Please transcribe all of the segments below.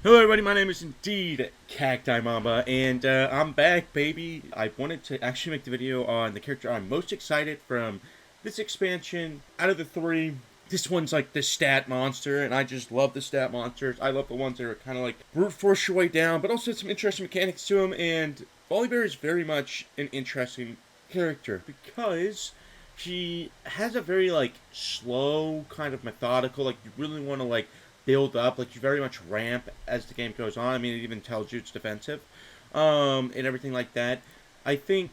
Hello everybody, my name is indeed CactiMamba, and I'm back, baby. I wanted to actually make the video on the character I'm most excited from this expansion. Out of the three, this one's like the stat monster, and I just love the stat monsters. I love the ones that are kind of like brute force your way down, but also some interesting mechanics to them, and Volibear is very much an interesting character because she has a very like slow, kind of methodical, like you really want to like build up, like you very much ramp as the game goes on. I mean, it even tells you it's defensive, and everything like that. I think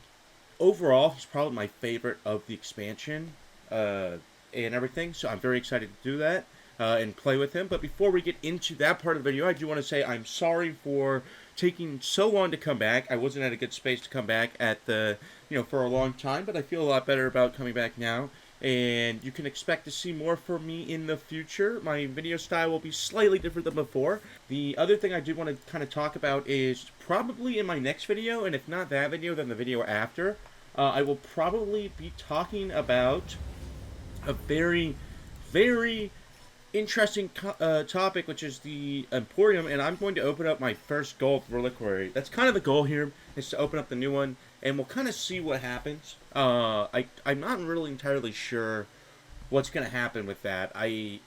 overall he's probably my favorite of the expansion, and everything. So I'm very excited to do that. And play with him. But before we get into that part of the video, I do want to say I'm sorry for taking so long to come back. I wasn't at a good space to come back at the, for a long time, but I feel a lot better about coming back now. And you can expect to see more from me in the future. My video style will be slightly different than before. The other thing I do want to kind of talk about is probably in my next video, and if not that video, then the video after, I will probably be talking about a very, very interesting topic, which is the Emporium, and I'm going to open up my first gold reliquary. That's kind of the goal here, is to open up the new one, and we'll kind of see what happens. I'm not really entirely sure what's going to happen with that. I'm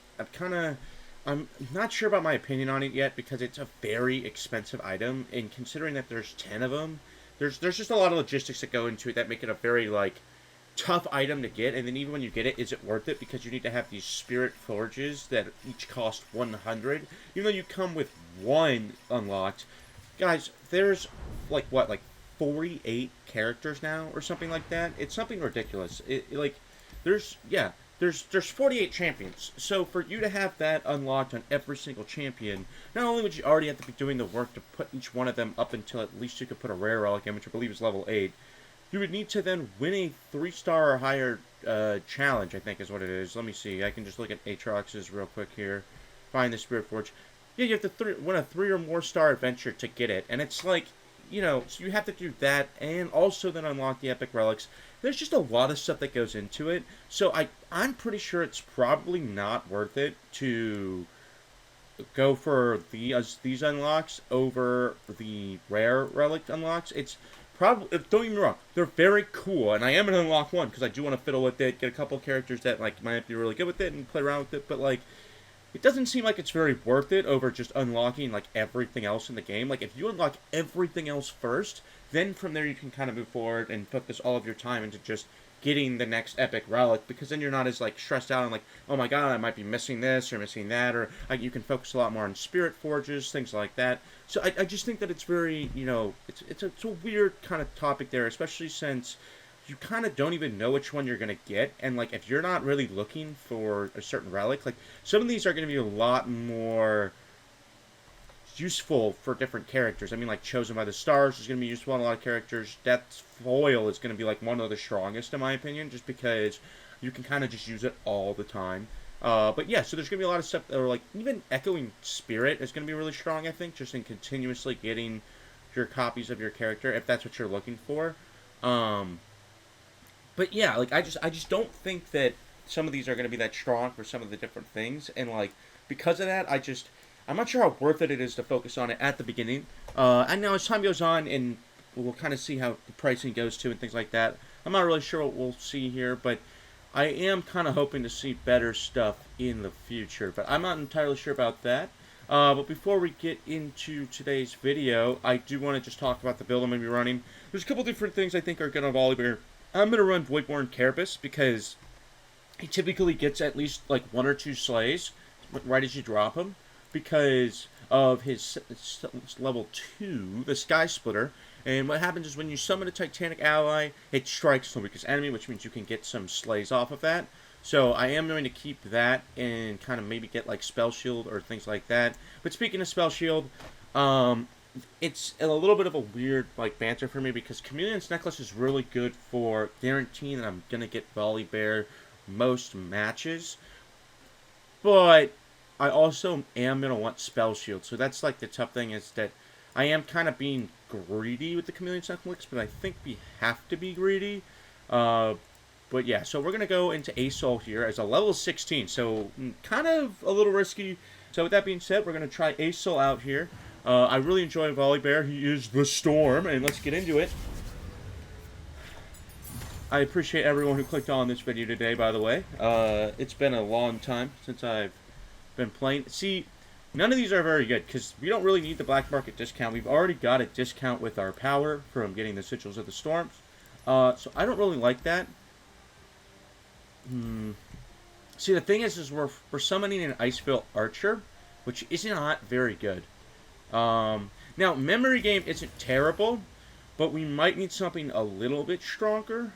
not sure about my opinion on it yet, because it's a very expensive item, and considering that there's 10 of them, there's just a lot of logistics that go into it that make it a very, like, tough item to get, and then even when you get it, is it worth it? Because you need to have these spirit forges that each cost 100. Even though you come with one unlocked, guys, there's like 48 characters now or something like that. It's something ridiculous. There's 48 champions. So for you to have that unlocked on every single champion, not only would you already have to be doing the work to put each one of them up until at least you could put a rare relic in, which I believe is level 8. You would need to then win a 3-star or higher challenge, I think is what it is. Let me see. I can just look at Aatrox's real quick here. Find the Spirit Forge. Yeah, you have to win a 3 or more star adventure to get it. And it's like, so you have to do that and also then unlock the epic relics. There's just a lot of stuff that goes into it. So I'm pretty sure it's probably not worth it to go for these unlocks over the rare relic unlocks. It's probably, don't get me wrong, they're very cool, and I am going to unlock one because I do want to fiddle with it, get a couple characters that like might be really good with it and play around with it, but like it doesn't seem like it's very worth it over just unlocking like everything else in the game. Like if you unlock everything else first, then from there you can kind of move forward and focus all of your time into just getting the next epic relic, because then you're not as like stressed out and like, oh my god, I might be missing this or missing that, or you can focus a lot more on spirit forges, things like that. So I just think that it's very, it's a weird kind of topic there, especially since you kind of don't even know which one you're going to get, and like if you're not really looking for a certain relic, like some of these are going to be a lot more useful for different characters. I mean, like Chosen by the Stars is going to be useful on a lot of characters. Death's Foil is going to be like one of the strongest in my opinion, just because you can kind of just use it all the time. But yeah, so there's going to be a lot of stuff that are like, even Echoing Spirit is going to be really strong, I think, just in continuously getting your copies of your character, if that's what you're looking for. But yeah, like I just don't think that some of these are going to be that strong for some of the different things, and like because of that, I'm not sure how worth it is to focus on it at the beginning. And now as time goes on, and we'll kind of see how the pricing goes too and things like that. I'm not really sure what we'll see here, but I am kind of hoping to see better stuff in the future. But I'm not entirely sure about that. But before we get into today's video, I do want to just talk about the build I'm going to be running. There's a couple different things I think are going to Volibear. I'm going to run Voidborn Carapace because he typically gets at least like 1 or 2 slays right as you drop him, because of his level 2, the Sky Splitter. And what happens is when you summon a Titanic ally, it strikes the weakest enemy, which means you can get some slays off of that. So I am going to keep that and kind of maybe get like Spell Shield or things like that. But speaking of Spell Shield, it's a little bit of a weird like banter for me, because Chameleon's Necklace is really good for guaranteeing that I'm going to get Volibear most matches. But I also am going to want Spell Shield. So that's like the tough thing, is that I am kind of being greedy with the Chameleon's Necklace, but I think we have to be greedy. But yeah, so we're going to go into ASOL here as a level 16. So kind of a little risky. So with that being said, we're going to try Acel out here. I really enjoy Volibear. He is the Storm, and let's get into it. I appreciate everyone who clicked on this video today, by the way. It's been a long time since I've been playing. See, none of these are very good, because we don't really need the black market discount. We've already got a discount with our power from getting the Sigils of the Storms. So I don't really like that. See, the thing is we're summoning an Iceville Archer, which is not very good. Now, Memory Game isn't terrible, but we might need something a little bit stronger.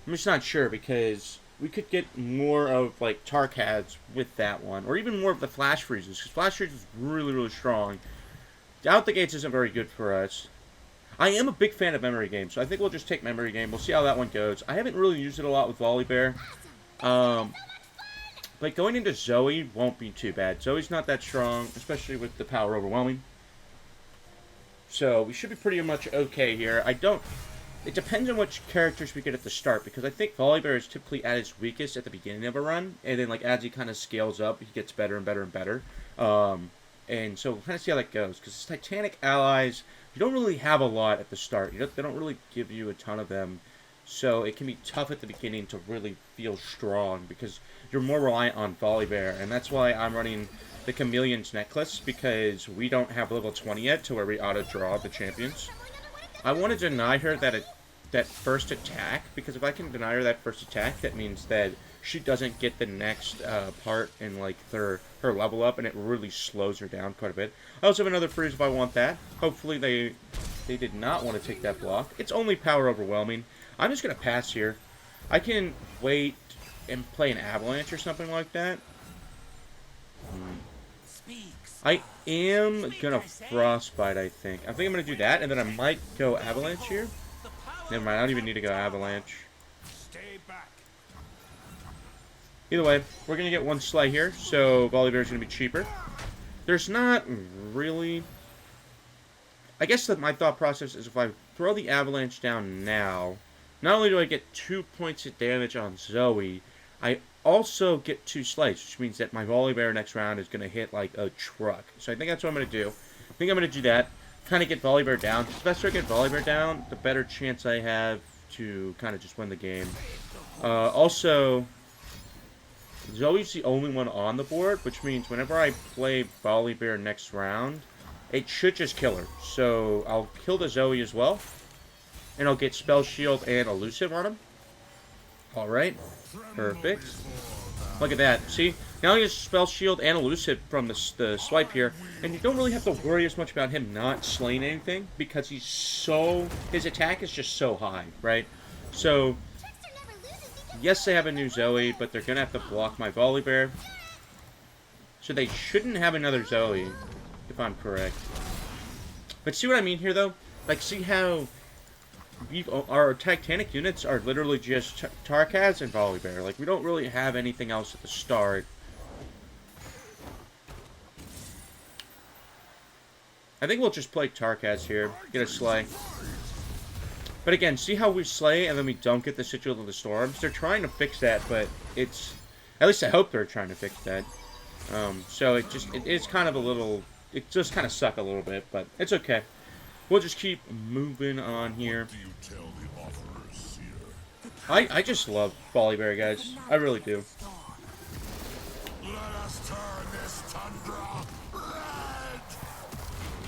I'm just not sure, because we could get more of, like, Tarkads with that one, or even more of the Flash Freezes, because Flash Freeze is really, really strong. Out the gates isn't very good for us. I am a big fan of Memory Game, so I think we'll just take Memory Game. We'll see how that one goes. I haven't really used it a lot with Volibear. Like, going into Zoe won't be too bad. Zoe's not that strong, especially with the power overwhelming. So, we should be pretty much okay here. It depends on which characters we get at the start, because I think Volibear is typically at his weakest at the beginning of a run, and then, like, as he kind of scales up, he gets better and better and better. And so we'll kind of see how that goes, because his Titanic allies, you don't really have a lot at the start. They don't really give you a ton of them. So it can be tough at the beginning to really feel strong, because you're more reliant on Volibear. And that's why I'm running the Chameleon's Necklace, because we don't have level 20 yet to where we auto-draw the champions. I want to deny her that first attack, because if I can deny her that first attack, that means that she doesn't get the next part in, like, her level up, and it really slows her down quite a bit. I also have another freeze if I want that. Hopefully they did not want to take that block. It's only power overwhelming. I'm just going to pass here. I can wait and play an Avalanche or something like that. I am going to Frostbite, I think. I think I'm going to do that, and then I might go Avalanche here. Never mind, I don't even need to go Avalanche. Either way, we're going to get one Slay here, so Volibear is going to be cheaper. There's not really... I guess that my thought process is if I throw the Avalanche down now, not only do I get 2 points of damage on Zoe, I also get 2 Slays, which means that my Volibear next round is going to hit like a truck. So I think that's what I'm going to do. I think I'm going to do that. Kind of get Volibear down. The faster I get Volibear down, the better chance I have to kind of just win the game. Also, Zoe's the only one on the board, which means whenever I play Volibear next round, it should just kill her. So I'll kill the Zoe as well, and I'll get Spell Shield and Elusive on him. Alright, perfect. Look at that. See, now he has Spell Shield and Elusive from the swipe here, and you don't really have to worry as much about him not slaying anything, because his attack is just so high, right? So, yes, they have a new Zoe, but they're going to have to block my Volibear. So they shouldn't have another Zoe, if I'm correct. But see what I mean here, though? Like, see how our Titanic units are literally just Tarkads and Volibear. Like, we don't really have anything else at the start. I think we'll just play Tarkads here. Get a Slay. But again, see how we slay and then we don't get the Sigil of the Storms? They're trying to fix that, but it's... At least I hope they're trying to fix that. So it is kind of a little... It just kind of suck a little bit, but it's okay. We'll just keep moving on here. I just love Volibear, guys. I really do.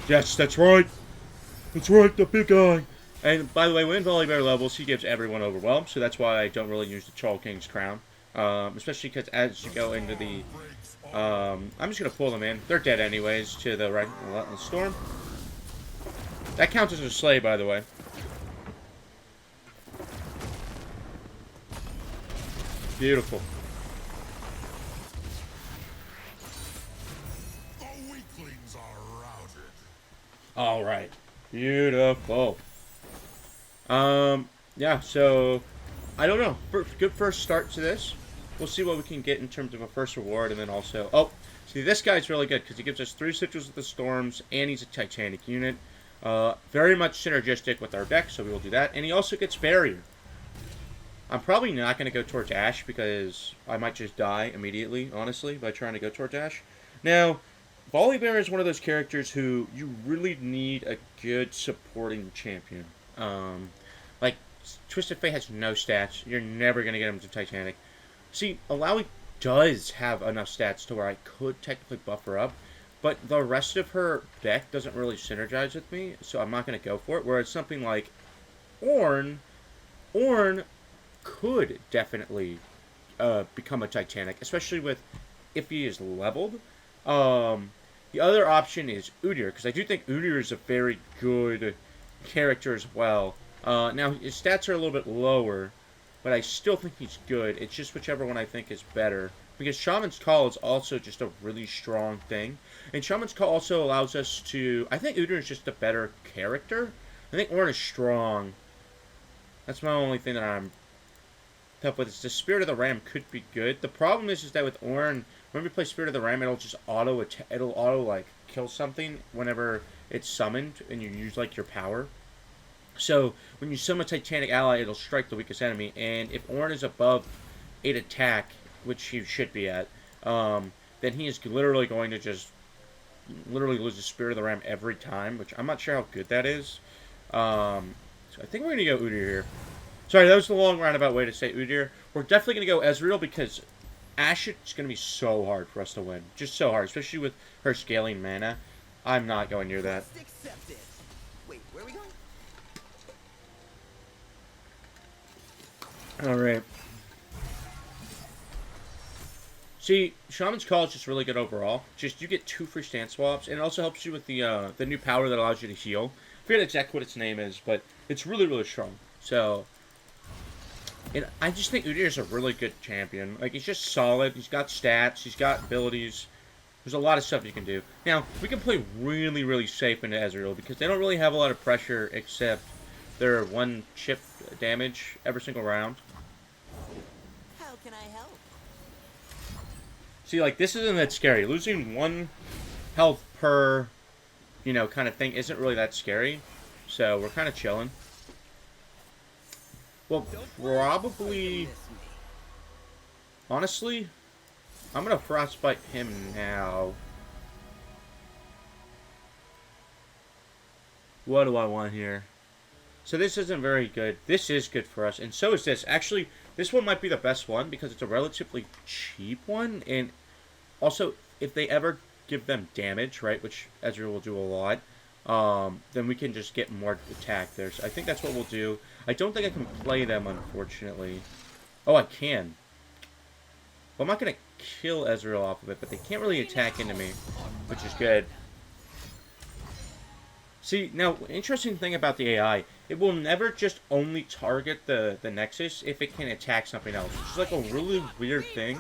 Yes, that's right. That's right, the big guy. And by the way, when Volibear levels, he gives everyone Overwhelmed, so that's why I don't really use the Troll King's Crown. Especially because as you go into the... I'm just going to pull them in. They're dead anyways to the Relentless Storm. That counts as a Slay, by the way. Beautiful. The weaklings are routed. Alright. Beautiful. Yeah, so, I don't know. Good first start to this. We'll see what we can get in terms of a first reward, and then also... Oh, see, this guy's really good, because he gives us 3 Sigils of the Storms, and he's a Titanic unit. Very much synergistic with our deck, so we will do that. And he also gets Barrier. I'm probably not going to go towards Ash because I might just die immediately, honestly, by trying to go towards Ash. Now, Volibear is one of those characters who you really need a good supporting champion. Like, Twisted Fate has no stats. You're never going to get him to Titanic. See, Alawi does have enough stats to where I could technically buff her up, but the rest of her deck doesn't really synergize with me, so I'm not going to go for it. Whereas something like Ornn could definitely become a Titanic, especially with if he is leveled. The other option is Udyr, because I do think Udyr is a very good character as well. Now, his stats are a little bit lower, but I still think he's good. It's just whichever one I think is better. Because Shaman's Call is also just a really strong thing. And Shaman's Call also allows us to... I think Udyr is just a better character. I think Ornn is strong. That's my only thing that I'm tough with. The Spirit of the Ram could be good. The problem is that with Ornn, when we play Spirit of the Ram, it'll just auto kill something whenever it's summoned and you use like your power. So when you summon a Titanic ally, it'll strike the weakest enemy. And if Ornn is above 8 attack, which he should be at, then he is literally going to just lose the Spirit of the Ram every time, which I'm not sure how good that is. So I think we're going to go Udyr here. Sorry, that was the long roundabout way to say Udyr. We're definitely going to go Ezreal because Ashe is going to be so hard for us to win. Just so hard, especially with her scaling mana. I'm not going near that. Wait, where are we going? Alright. See, Shaman's Call is just really good overall. Just, you get 2 free stance swaps, and it also helps you with the new power that allows you to heal. I forget exactly what its name is, but it's really, really strong. So, and I just think Udyr is a really good champion. Like, he's just solid. He's got stats. He's got abilities. There's a lot of stuff you can do. Now, we can play really, really safe into Ezreal because they don't really have a lot of pressure except their 1 chip damage every single round. How can I help? See, like, this isn't that scary. Losing 1 health per, kind of thing isn't really that scary. So, we're kind of chilling. Well, probably... Honestly, I'm going to Frostbite him now. What do I want here? So this isn't very good. This is good for us, and so is this. Actually, this one might be the best one because it's a relatively cheap one, and also, if they ever give them damage, right, which Ezreal will do a lot, then we can just get more attack there. So I think that's what we'll do. I don't think I can play them, unfortunately. Oh, I can. Well, I'm not going to kill Ezreal off of it, but they can't really attack into me, which is good. See, now, interesting thing about the AI, it will never just only target the Nexus if it can attack something else. Which is like a really weird thing.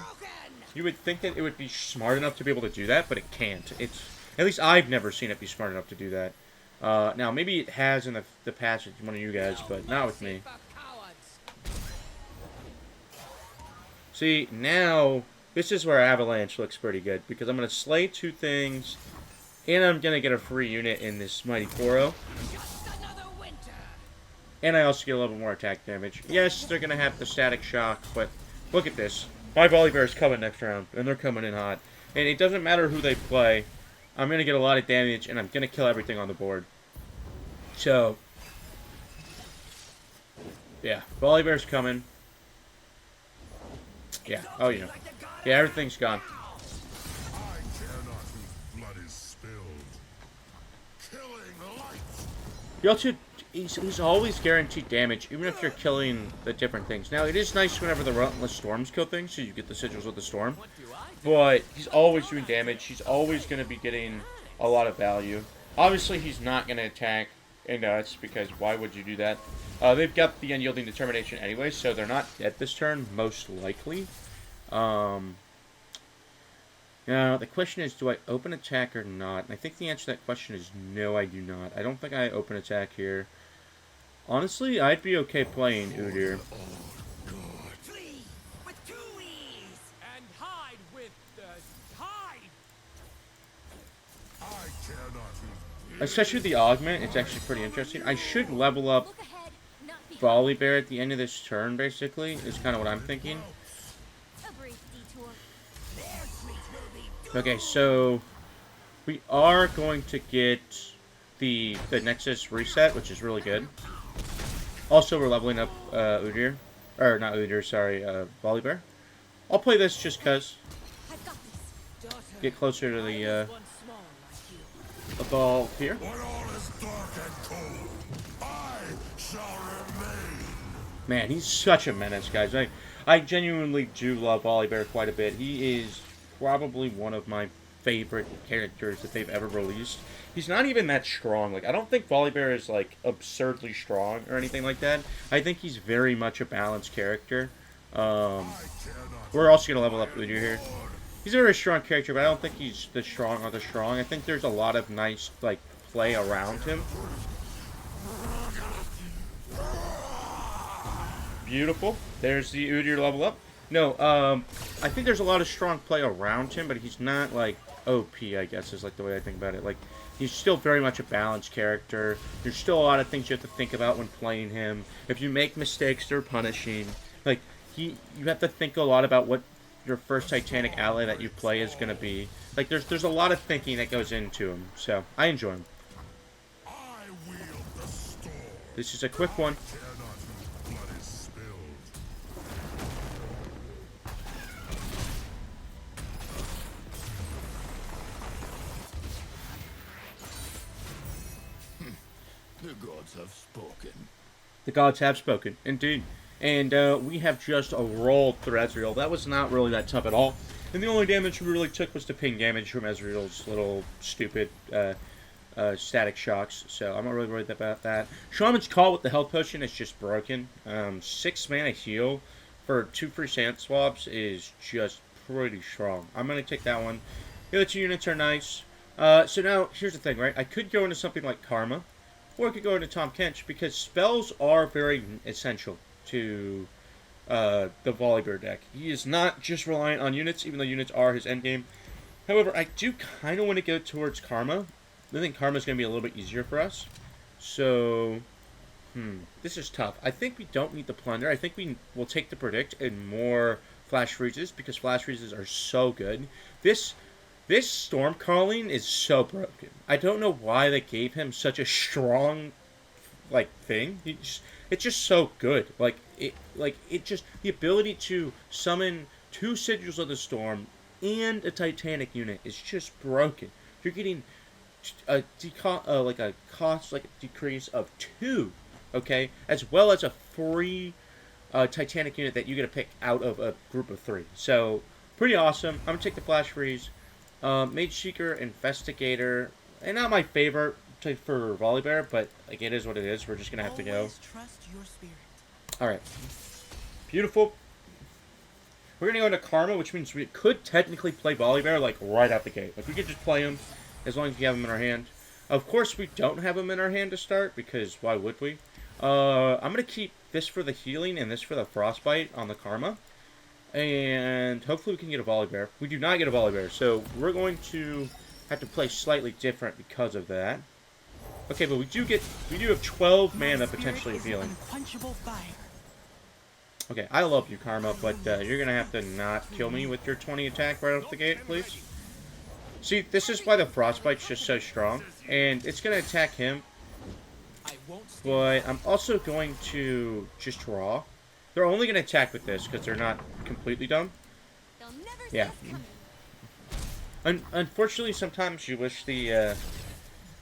You would think that it would be smart enough to be able to do that, but it can't. It's, at least I've never seen it be smart enough to do that. Now, maybe it has in the past with one of you guys, but not with me. See, now, this is where Avalanche looks pretty good, because I'm going to slay 2 things, and I'm going to get a free unit in this Mighty Koro. And I also get a little bit more attack damage. Yes, they're going to have the static shock, but look at this. My Volibear is coming next round, and they're coming in hot. And it doesn't matter who they play, I'm going to get a lot of damage, and I'm going to kill everything on the board. So, yeah, Volibear's coming. Yeah, oh yeah. Yeah, everything's gone. I care not whose blood is spilled. Killing light. You also, he's always guaranteed damage, even if you're killing the different things. Now, it is nice whenever the Relentless Storms kill things, so you get the sigils with the storm. But he's always doing damage. He's always going to be getting a lot of value. Obviously, he's not going to attack into us, because why would you do that? They've got the Unyielding Determination anyway, so they're not dead this turn, most likely. Now, the question is, do I open attack or not? And I think the answer to that question is no, I do not. I don't think I open attack here. Honestly, I'd be okay playing Udyr. Flee with 2 E's! And hide with the tide. I care not whose Especially the augment, it's actually pretty interesting. I should level up Volibear at the end of this turn, basically, is kind of what I'm thinking. A brief detour. Okay, so we are going to get the Nexus reset, which is really good. Also, we're leveling up Udyr. Or, not Udyr, sorry, Volibear. I'll play this just because. I've got this. Daughter, Get closer to I the was once small like you. ball here. When all is dark and cold, I shall remain. Man, he's such a menace, guys. I genuinely do love Volibear quite a bit. He is probably one of my favorite characters that they've ever released. He's not even that strong. Like, I don't think Volibear is, like, absurdly strong or anything like that. I think he's very much a balanced character. We're also going to level up Udyr here. He's a very strong character, but I don't think he's the strong or the strong. I think there's a lot of nice, like, play around him. Beautiful. There's the Udyr level up. No, I think there's a lot of strong play around him, but he's not, like, OP, I guess, is, like, the way I think about it. Like, he's still very much a balanced character. There's still a lot of things you have to think about when playing him. If you make mistakes, they're punishing. Like, you have to think a lot about what your first Titanic ally that you play is going to be. Like, there's a lot of thinking that goes into him. So, I enjoy him. I wield the storm. This is a quick one. Care not whose blood is spilled. The gods have spoken. The gods have spoken, indeed. And we have just rolled through Ezreal. That was not really that tough at all. And the only damage we really took was the ping damage from Ezreal's little stupid static shocks. So I'm not really worried about that. Shaman's Call with the health potion is just broken. 6 mana heal for 2 free sand swaps is just pretty strong. I'm going to take that one. The other 2 units are nice. So now, here's the thing, right? I could go into something like Karma. Or I could go into Tom Kench, because spells are very essential to the Volibear deck. He is not just reliant on units, even though units are his endgame. However, I do kind of want to go towards Karma. I think Karma is going to be a little bit easier for us. So, this is tough. I think we don't need the Plunder. I think we will take the Predict and more Flash Freezes, because Flash Freezes are so good. This Storm Calling is so broken. I don't know why they gave him such a strong, like, thing. It's just so good. It just, the ability to summon 2 Sigils of the Storm and a Titanic unit is just broken. You're getting a decrease of 2, okay, as well as a free Titanic unit that you get to pick out of a group of 3. So, pretty awesome. I'm gonna take the Flash Freeze. Mage Seeker, Investigator, and not my favorite for Volibear, but like, it is what it is. We're just gonna have to go. Always trust your spirit. Alright. Beautiful. We're gonna go into Karma, which means we could technically play Volibear, like, right out the gate. Like, we could just play him, as long as we have him in our hand. Of course, we don't have him in our hand to start, because why would we? I'm gonna keep this for the healing and this for the Frostbite on the Karma. And hopefully we can get a Volibear. We do not get a Volibear, so we're going to have to play slightly different because of that. Okay, but we do have 12 mana potentially of healing. Unquenchable fire. Okay, I love you, Karma, but you're gonna have to not kill me with your 20 attack right off the gate, please. See, this is why the Frostbite's just so strong, and it's gonna attack him. But I'm also going to just draw. They're only going to attack with this because they're not completely dumb. They'll never Yeah. see us coming. Unfortunately, sometimes you wish the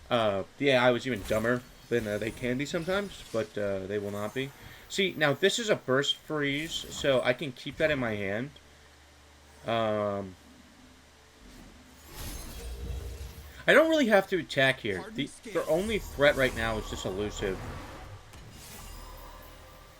AI was even dumber than they can be sometimes, but they will not be. See, now this is a burst freeze, so I can keep that in my hand. I don't really have to attack here. Their only threat right now is this elusive,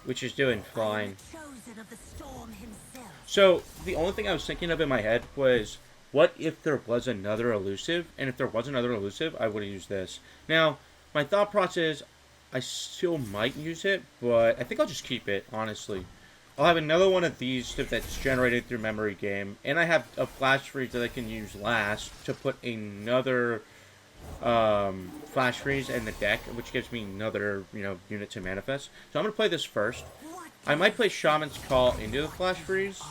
which is doing fine. Chosen of the storm himself. So, the only thing I was thinking of in my head was, what if there was another elusive? And if there was another elusive, I would have used this. Now, my thought process is, I still might use it, but I think I'll just keep it, honestly. I'll have another one of these that's generated through memory game, and I have a flash freeze that I can use last to put another Flash Freeze in the deck, which gives me another, unit to manifest. So I'm going to play this first. I might play Shaman's Call into the Flash Freeze,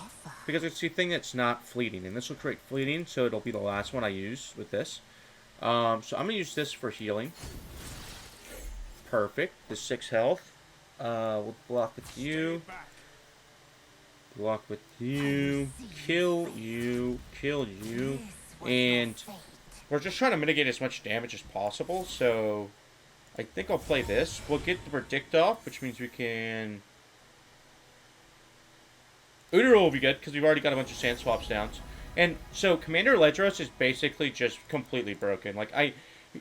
because it's the thing that's not fleeting. And this will create fleeting, so it'll be the last one I use with this. So I'm going to use this for healing. Perfect. The 6 health. We'll block with you. Block with you. Kill you. Kill you. And we're just trying to mitigate as much damage as possible. So I think I'll play this. We'll get the Predict off, which means we can... Udara will be good, because we've already got a bunch of Sand Swaps down. And so Commander Ledros is basically just completely broken. Like,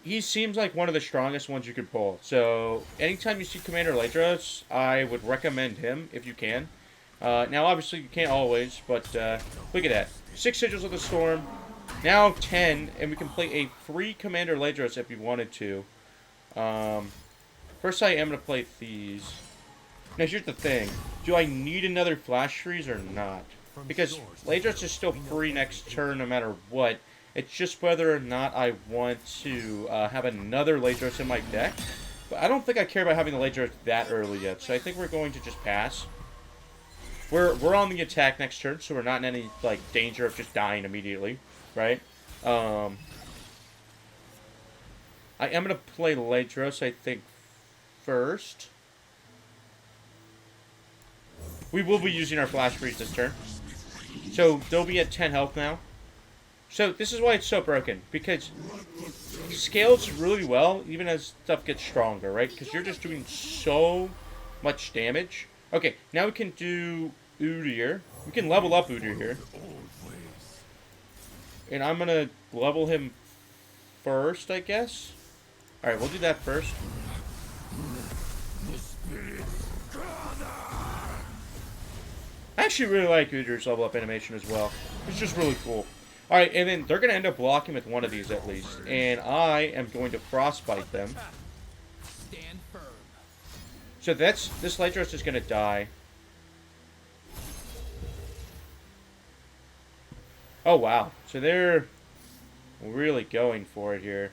he seems like one of the strongest ones you could pull. So anytime you see Commander Ledros, I would recommend him if you can. Now, obviously, you can't always, but look at that. 6 Sigils of the Storm, now 10, and we can play a free Commander Ledros if you wanted to. First, I am going to play these. Now, here's the thing. Do I need another Flash Freeze or not? Because Ledros is still free next turn no matter what. It's just whether or not I want to have another Ledros in my deck. But I don't think I care about having the Ledros that early yet. So I think we're going to just pass. We're on the attack next turn, so we're not in any danger of just dying immediately, right? I am going to play Ledros, I think, first. We will be using our Flash Freeze this turn. So they'll be at 10 health now. So this is why it's so broken, because it scales really well even as stuff gets stronger, right? Because you're just doing so much damage. Okay, now we can do Udyr. We can level up Udyr here. And I'm going to level him first, I guess. Alright, we'll do that first. I actually really like Udyr's level up animation as well. It's just really cool. Alright, and then they're going to end up blocking with one of these at least. And I am going to Frostbite them. Stand firm. So this Ledros is going to die. Oh, wow. So they're really going for it here.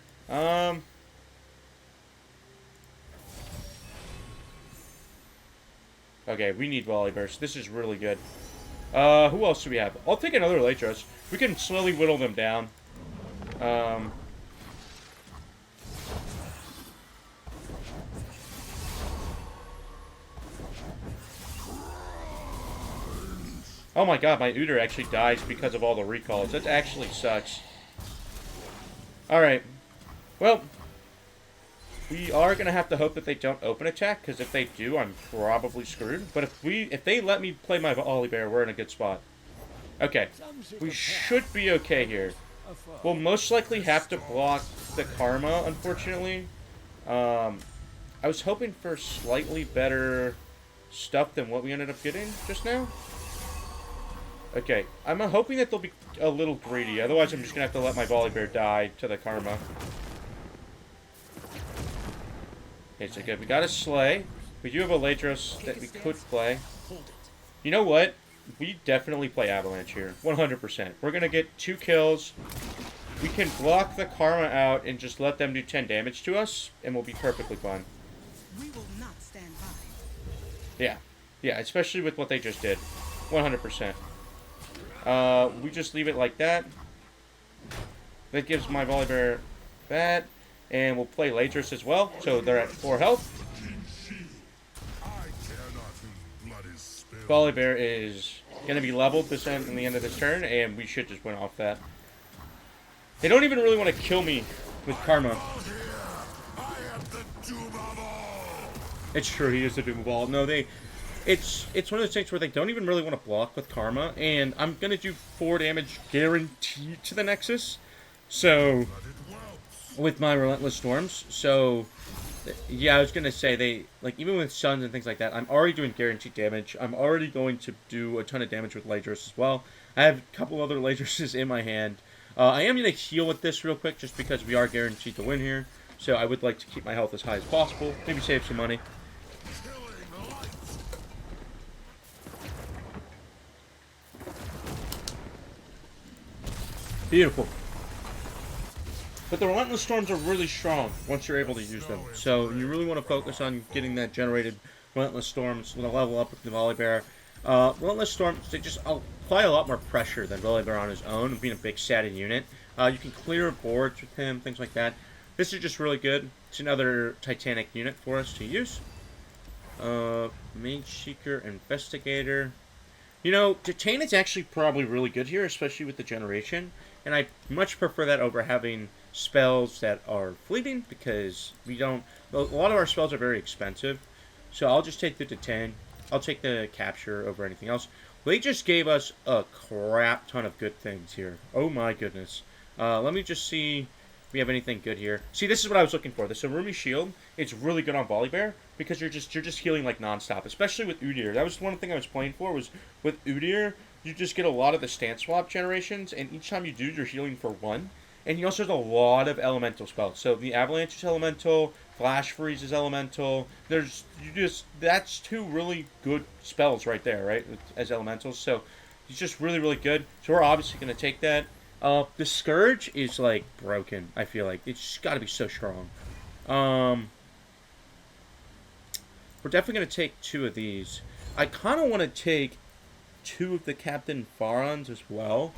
Okay, we need Volley Burst. This is really good. Who else do we have? I'll take another Ledros. We can slowly whittle them down. Oh my god, my Udyr actually dies because of all the recalls. That actually sucks. Alright. Well, we are going to have to hope that they don't open attack, because if they do, I'm probably screwed. But if they let me play my Volibear, we're in a good spot. Okay. We should be okay here. We'll most likely have to block the Karma, unfortunately. I was hoping for slightly better stuff than what we ended up getting just now. Okay, I'm hoping that they'll be a little greedy. Otherwise, I'm just going to have to let my Volibear die to the Karma. Okay, so good. We got a Slay. We do have a Ledros that we could play. You know what? We definitely play Avalanche here. 100%. We're going to get 2 kills. We can block the Karma out and just let them do 10 damage to us, and we'll be perfectly fine. We will not stand by. Yeah. Yeah, especially with what they just did. 100%. We just leave it like that. That gives my Volibear that. And we'll play Ledros as well. So they're at 4 health. Volibear is going to be leveled this end in the end of this turn. And we should just win off that. They don't even really want to kill me with Karma. It's true, he is the Doom of All. No, it's one of those things where they don't even really want to block with Karma, and I'm going to do 4 damage guaranteed to the Nexus, so, with my Relentless Storms, so, yeah, I was going to say, even with Suns and things like that, I'm already doing guaranteed damage. I'm already going to do a ton of damage with Ledros as well. I have a couple other Ledroses in my hand. I am going to heal with this real quick, just because we are guaranteed to win here, so I would like to keep my health as high as possible, maybe save some money. Beautiful. But the Relentless Storms are really strong once you're able to use them. So you really want to focus on getting that generated Relentless Storms with a level up with the Volibear. Relentless Storms, they just apply a lot more pressure than Volibear on his own, being a big static unit. You can clear boards with him, things like that. This is just really good. It's another Titanic unit for us to use. Mage Seeker, Investigator. You know, Detain is actually probably really good here, especially with the generation. And I much prefer that over having spells that are fleeting, because we don't... A lot of our spells are very expensive. So I'll just take the Detain. I'll take the Capture over anything else. They just gave us a crap ton of good things here. Oh my goodness. Let me just see if we have anything good here. See, this is what I was looking for. The Sarumi Shield, it's really good on Volibear, because you're just healing like nonstop, especially with Udyr. That was one thing I was playing for, was with Udyr, you just get a lot of the stance swap generations, and each time you do, you're healing for 1. And you also have a lot of elemental spells. So the Avalanche is elemental, Flash Freeze is elemental. That's 2 really good spells right there, right? As elementals. So it's just really, really good. So we're obviously going to take that. The Scourge is like broken, I feel like. It's got to be so strong. We're definitely going to take 2 of these. I kind of want to take 2 of the Captain Farons as well.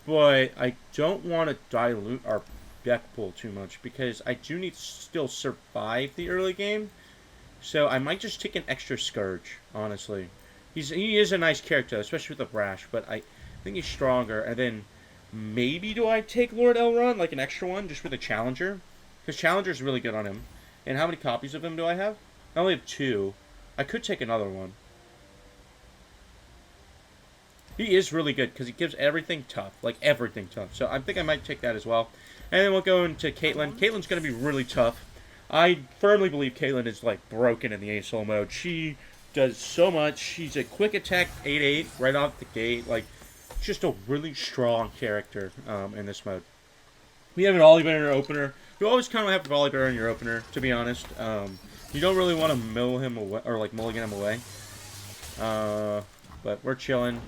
But I don't want to dilute our deck pool too much, because I do need to still survive the early game. So I might just take an extra Scourge, honestly. He is a nice character, especially with the Brash, but I think he's stronger. And then maybe do I take Lord Elrond, like an extra one, just with a Challenger? Because Challenger's really good on him. And how many copies of him do I have? I only have 2. I could take another one. He is really good, because he gives everything tough. Like, everything tough. So I think I might take that as well. And then we'll go into Caitlyn. Caitlyn's going to be really tough. I firmly believe Caitlyn is, like, broken in the ASOL mode. She does so much. She's a quick attack 8/8 right off the gate. Like, just a really strong character in this mode. We have an Volibear in our opener. You always kind of have a Volibear in your opener, to be honest. You don't really want to mill him away, or, like, mulligan him away. But we're chilling.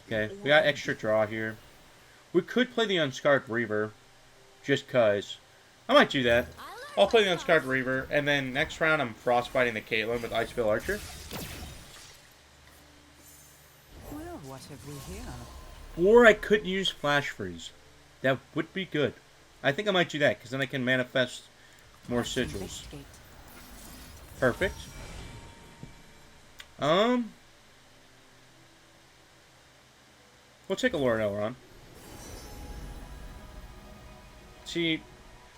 Okay, we got extra draw here. We could play the Unscarred Reaver, just cause. I might do that. I'll play the Unscarred Reaver, and then next round I'm frostbiting the Caitlyn with Iceveil Archer. Well, what have we here? Or I could use Flash Freeze. That would be good. I think I might do that, because then I can manifest more sigils. Perfect. We'll take a Lord Elrond. See,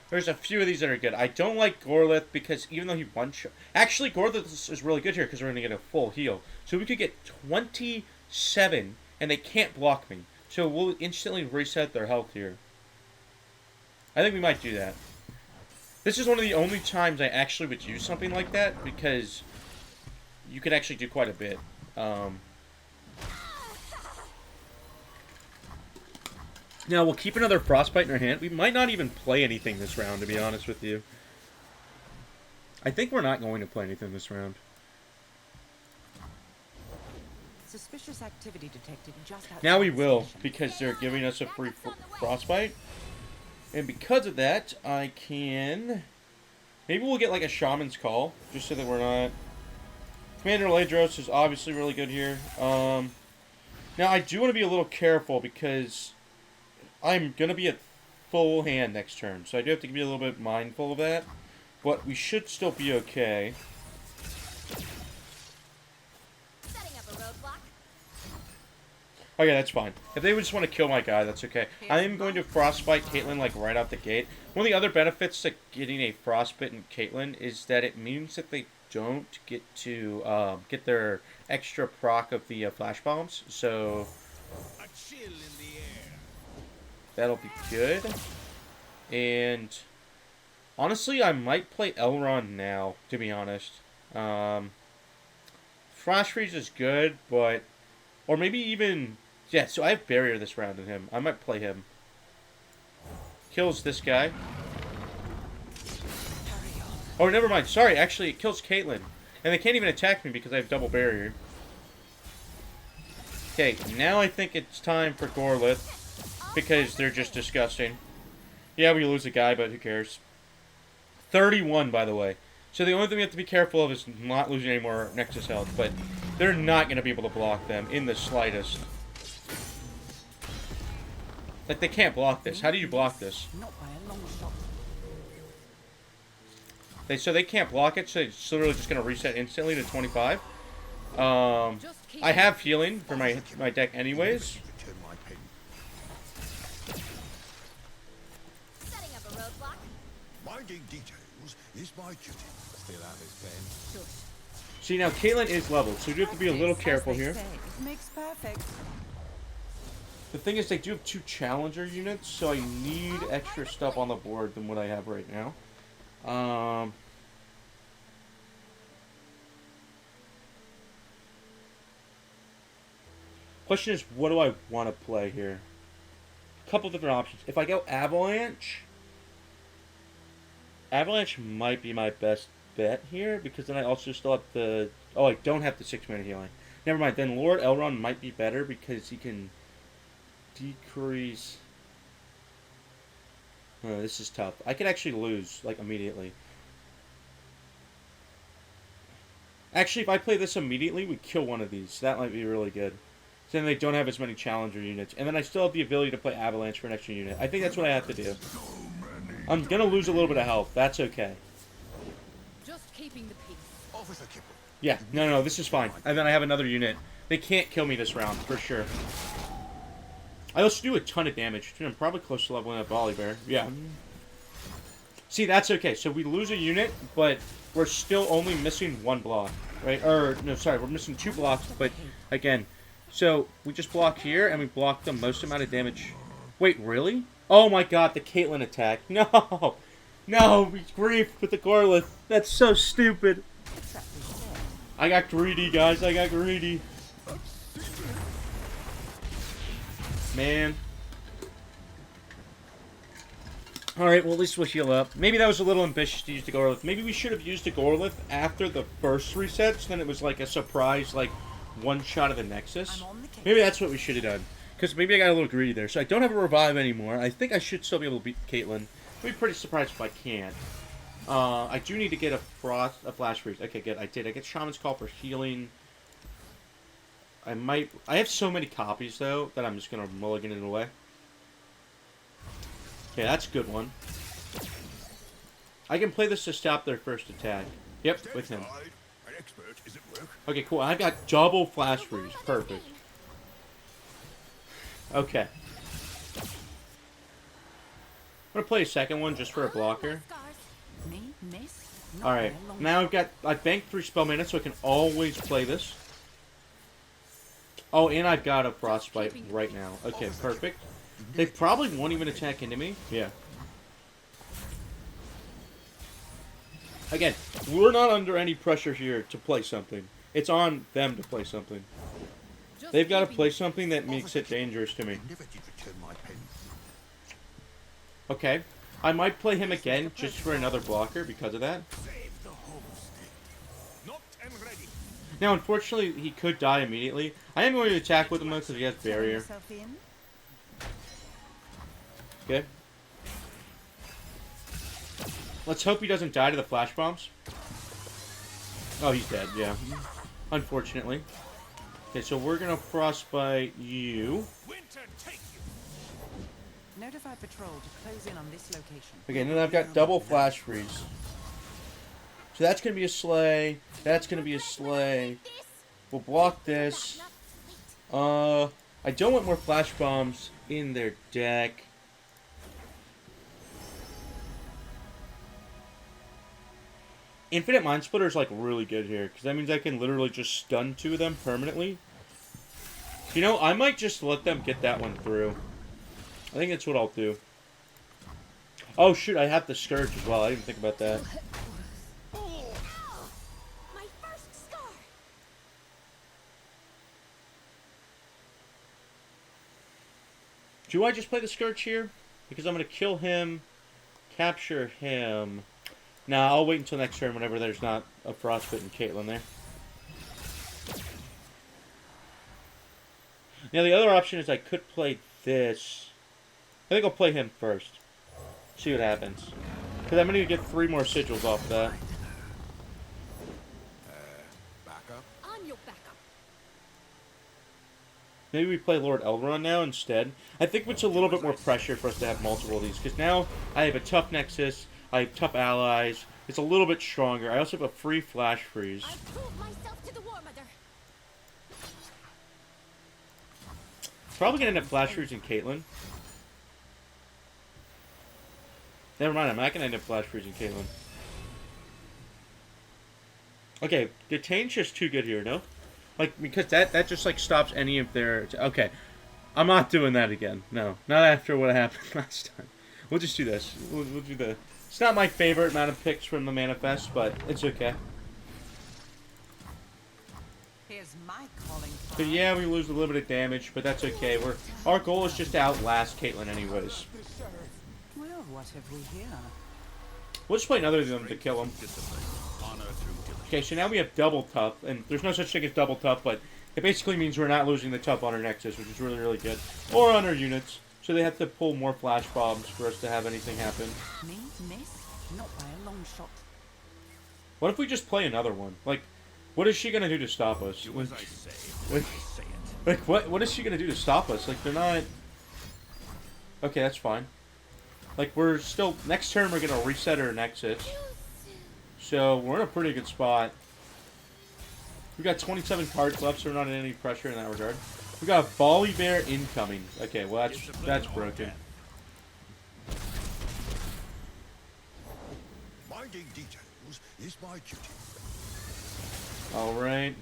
there's a few of these that are good. I don't like Gorlith, because even though he one-shot... Actually, Gorlith is really good here, because we're going to get a full heal. So we could get 27, and they can't block me. So we'll instantly reset their health here. I think we might do that. This is one of the only times I actually would use something like that, because you could actually do quite a bit. Now, we'll keep another Frostbite in our hand. We might not even play anything this round, to be honest with you. I think we're not going to play anything this round. Suspicious activity detected just outside Now we will, the station. because they're giving us a free Frostbite. And because of that, I can... Maybe we'll get like a Shaman's Call, just so that we're not... Commander Ladros is obviously really good here. Now, I do want to be a little careful, because I'm going to be at full hand next turn. So I do have to be a little bit mindful of that. But we should still be okay. Setting up a roadblock. Oh yeah, that's fine. If they would just want to kill my guy, that's okay. I am going to Frostbite Caitlyn like right out the gate. One of the other benefits to getting a Frostbitten Caitlyn is that it means that they don't get to get their extra proc of the flash bombs. So A chill in the air. that'll be good. And honestly, I might play Elrond now, to be honest. Flash Freeze is good, but... Or maybe even... Yeah, so I have Barrier this round in him. I might play him. Kills this guy. Oh, never mind. Sorry, actually, it kills Caitlyn. And they can't even attack me because I have double Barrier. Okay, now I think it's time for Gorlith. Because they're just disgusting. Yeah, we lose a guy, but who cares? 31, by the way. So the only thing we have to be careful of is not losing any more Nexus health, but they're not going to be able to block them in the slightest. Like, they can't block this. How do you block this? Not by a long shot. So they can't block it, so it's literally just going to reset instantly to 25. I have healing for my deck anyways. Return my pen. Setting up a roadblock. Minding details is my duty. Steal out his pen. See, now Caitlyn is leveled, so we do have to be a little careful here. Makes perfect. The thing is, they do have 2 challenger units, so I need extra stuff on the board than what I have right now. Question is, what do I want to play here? A couple different options. If I go Avalanche, Avalanche might be my best bet here, because then I also still have the... Oh, I don't have the 6-mana healing. Never mind, then Lord Elrond might be better, because he can decrease... Oh, this is tough. I could actually lose, like, immediately. Actually, if I play this immediately, we kill one of these. That might be really good. So then they don't have as many challenger units. And then I still have the ability to play Avalanche for an extra unit. I think that's what I have to do. I'm going to lose a little bit of health. That's okay. Just keeping the peace. Officer Kipple. Yeah, no, this is fine. And then I have another unit. They can't kill me this round, for sure. I also do a ton of damage. I'm probably close to leveling up Volibear. Yeah. See, that's okay. So we lose a unit, but we're still only missing 1 block, right? Or, no, sorry, we're missing 2 blocks, but, again... So, we just block here, and we block the most amount of damage. Wait, really? Oh my god, the Caitlyn attack. No! No, we grief with the Gorlith. That's so stupid. I got greedy, guys. I got greedy. Man. Alright, well, at least we'll heal up. Maybe that was a little ambitious to use the Gorlith. Maybe we should have used the Gorlith after the first resets, then it was like a surprise, like... 1 shot of the Nexus. Maybe that's what we should have done. Because maybe I got a little greedy there. So I don't have a revive anymore. I think I should still be able to beat Caitlyn. I'd be pretty surprised if I can't. I do need to get a Flash Freeze. Okay, good. I did. I get Shaman's Call for healing. I have so many copies, though, that I'm just going to mulligan it away. Okay, that's a good one. I can play this to stop their first attack. Yep, with him. An expert is at work. Okay, cool. I've got double Flash Freeze. Perfect. Okay. I'm going to play a second one just for a blocker. Me, miss. Alright. Now I've banked 3 spell mana, so I can always play this. Oh, and I've got a Frostbite right now. Okay, perfect. They probably won't even attack into me. Yeah. Again, we're not under any pressure here to play something. It's on them to play something. They've got to play something that makes it dangerous to me. Never did return my pen. Okay. I might play him again just for another blocker because of that. Save the homestead. Not and ready. Now, unfortunately, he could die immediately. I am going to attack with him though because he has barrier. Okay. Let's hope he doesn't die to the flash bombs. Oh, he's dead, yeah. Unfortunately. Okay, so we're gonna frostbite you. Winter, take you. Notify patrol to close in on this location. Okay, and then I've got double flash freeze. So that's gonna be a sleigh. That's gonna be a sleigh. We'll block this. I don't want more flash bombs in their deck. Infinite Mind Splitter is like really good here because that means I can literally just stun 2 of them permanently. You know, I might just let them get that one through. I think that's what I'll do. Oh shoot, I have the Scourge as well. I didn't think about that. My first scar. Do I just play the Scourge here? Because I'm going to kill him, capture him. Nah, I'll wait until next turn whenever there's not a Frostbite and Caitlyn there. Now the other option is I could play this. I think I'll play him first. See what happens. Because I'm going to get 3 more sigils off that. Back up. On your backup. Maybe we play Lord Elrond now instead. I think it's a little bit more pressure for us to have multiple of these. Because now I have a tough Nexus. I have tough allies. It's a little bit stronger. I also have a free flash freeze. I prove myself to the War Mother. Probably going to end up flash freezing Caitlyn. Never mind, I'm not going to end up flash freezing Caitlyn. Okay, Detain's just too good here, no? Like, because that just, like, stops any of their... Okay, I'm not doing that again. No, not after what happened last time. We'll just do this. We'll do the... It's not my favorite amount of picks from the Manifest, but it's okay. Here's my calling So card. yeah, we lose a little bit of damage, but that's okay. Our goal is just to outlast Caitlyn anyways. Well, what have we here? We'll just play another of them to kill him. Discipline. Honor through diligence. Okay, so now we have double tough, and there's no such thing as double tough, but it basically means we're not losing the tough on our Nexus, which is really, really good. Or on our units. So they have to pull more flash bombs for us to have anything happen. Me? Miss? Not by a long shot. What if we just play another one? Like, what is she gonna do to stop us? Do as I say. Like, I say it. like what is she gonna do to stop us? Like, they're not... Okay, that's fine. Like, we're still... Next turn, we're gonna reset our Nexus. So, we're in a pretty good spot. We got 27 cards left, so we're not in any pressure in that regard. We got a Volley Bear incoming. Okay, well, that's broken. Minding details is my duty. Alright.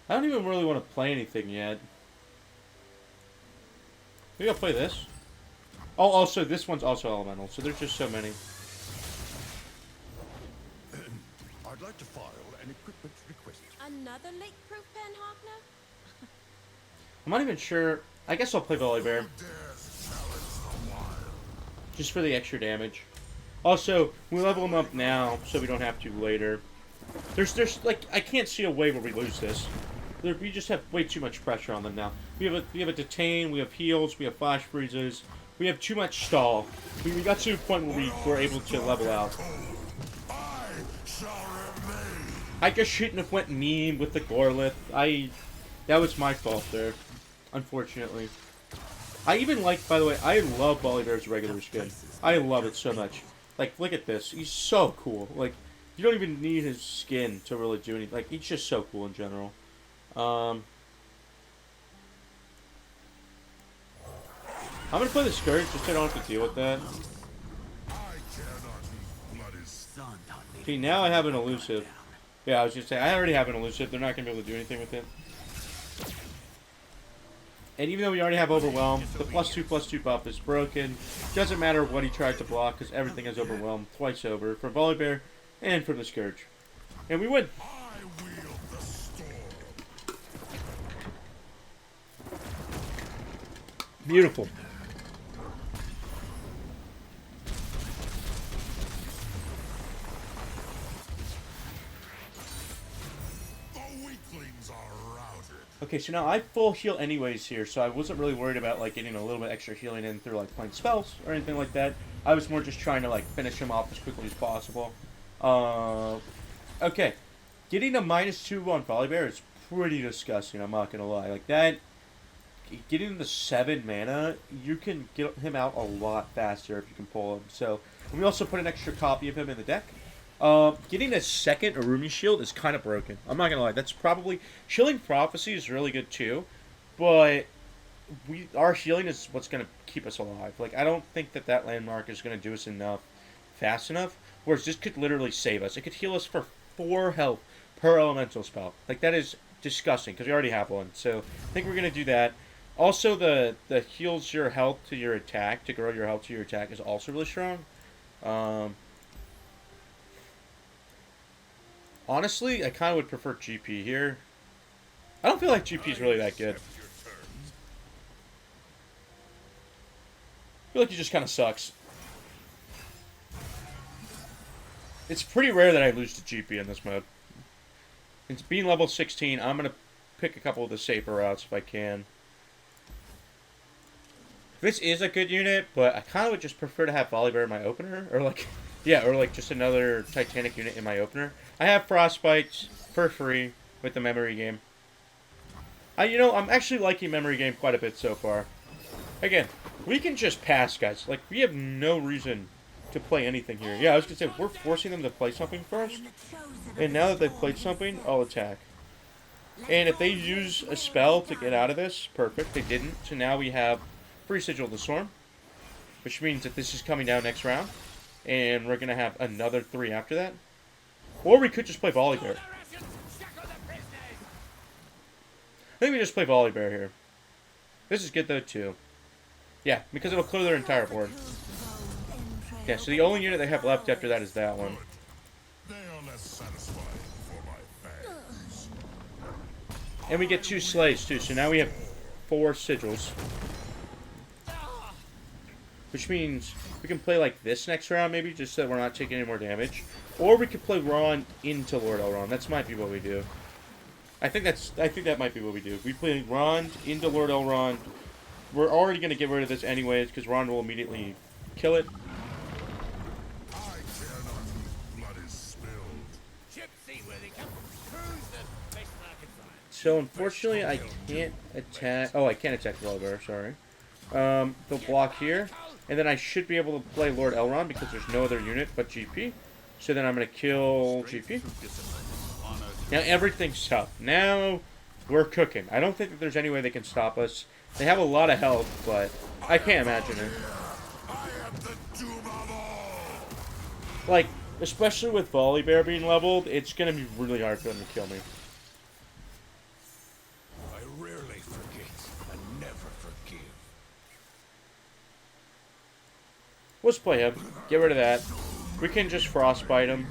I don't even really want to play anything yet. Maybe I'll play this. Oh, also, this one's also elemental, so there's just so many. I'd like to file an equipment request. Another leak-proof pen, Hogner? I'm not even sure. I guess I'll play Volley Bear. Just for the extra damage. Also, we level them up now, so we don't have to later. There's like, I can't see a way where we lose this. We just have way too much pressure on them now. We have a detain, we have heals, we have flash freezes. We have too much stall. We got to a point where we were able to level out. I shall remain. I just shouldn't have went meme with the Gorlith. That was my fault there, unfortunately. I even like, by the way, I love Volley Bear's regular skin. I love it so much. Like, look at this. He's so cool. Like, you don't even need his skin to really do anything. Like, he's just so cool in general. I'm gonna play the Scourge just so I don't have to deal with that. I cannot leave blood is See, now I have an elusive. Yeah, I was just saying, I already have an elusive. They're not gonna be able to do anything with it. And even though we already have Overwhelm, the +2/+2 buff is broken. Doesn't matter what he tried to block, because everything is Overwhelmed twice over. From Volley Bear, and from the Scourge. And we win! I wield the storm. Beautiful. The weaklings are routed. Okay, so now I full heal anyways here, so I wasn't really worried about like getting a little bit extra healing in through like playing spells or anything like that. I was more just trying to like finish him off as quickly as possible. Okay, getting a -2 on Volley Bear is pretty disgusting. I'm not gonna lie. Like that, getting the 7 mana, you can get him out a lot faster if you can pull him. So, and we also put an extra copy of him in the deck. Getting a second Arumi shield is kind of broken. I'm not gonna lie. That's probably Shielding Prophecy is really good too, but our healing is what's gonna keep us alive. Like I don't think that landmark is gonna do us enough fast enough. Whereas this could literally save us. It could heal us for 4 health per elemental spell. Like that is disgusting because we already have one. So I think we're gonna do that. Also, the heals your health to your attack to grow your health to your attack is also really strong. Honestly, I kind of would prefer GP here. I don't feel like GP is really that good. Accept your terms. I feel like he just kind of sucks. It's pretty rare that I lose to GP in this mode. It's being level 16. I'm going to pick a couple of the safer routes if I can. This is a good unit, but I kind of would just prefer to have Volibear in my opener. Or like, yeah, or like just another Titanic unit in my opener. I have Frostbites for free with the memory game. You know, I'm actually liking memory game quite a bit so far. Again, we can just pass, guys. Like, we have no reason to play anything here. Yeah, I was going to say, we're forcing them to play something first. And now that they've played something, I'll attack. And if they use a spell to get out of this, perfect. They didn't. So now we have free Sigil of the Storm, which means that this is coming down next round, and we're going to have another 3 after that. Or we could just play Volibear. I think we just play Volibear here. This is good though too. Yeah, because it'll clear their entire board. Yeah, so the only unit they have left after that is that one. They are less satisfying for my fangs. And we get 2 Slays too, so now we have 4 Sigils. Which means we can play like this next round, maybe, just so that we're not taking any more damage. Or we could play Ron into Lord Elrond. That might be what we do. I think that might be what we do. We play Ron into Lord Elrond. We're already going to get rid of this anyways, because Ron will immediately kill it. I care not whose blood is spilled. So unfortunately, I can't attack. Oh, I can't attack Volibear. Sorry. They'll block here, and then I should be able to play Lord Elrond because there's no other unit but GP. So then I'm going to kill GP. Now everything's tough. Now we're cooking. I don't think that there's any way they can stop us. They have a lot of health, but I can't imagine it. I am the doom of all. Like, especially with Volibear being leveled, it's going to be really hard for them to kill me. I rarely forget and never forgive. Let's play him. Get rid of that. We can just Frostbite him.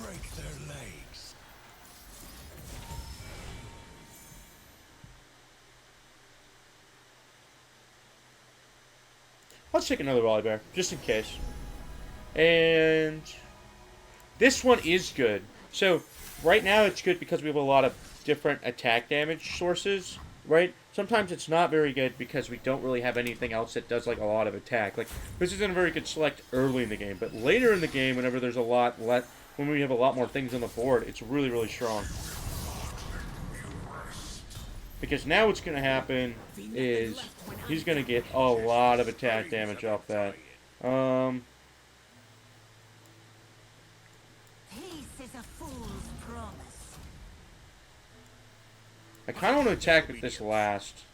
Break their legs. Let's take another Volibear, just in case. And this one is good. So, right now it's good because we have a lot of different attack damage sources, right? Sometimes it's not very good because we don't really have anything else that does, like, a lot of attack. Like, this isn't a very good select early in the game, but later in the game, whenever there's a lot, when we have a lot more things on the board, it's really, really strong. Because now what's going to happen is he's going to get a lot of attack damage off that. Peace is a fool's promise. I kind of want to attack with this last.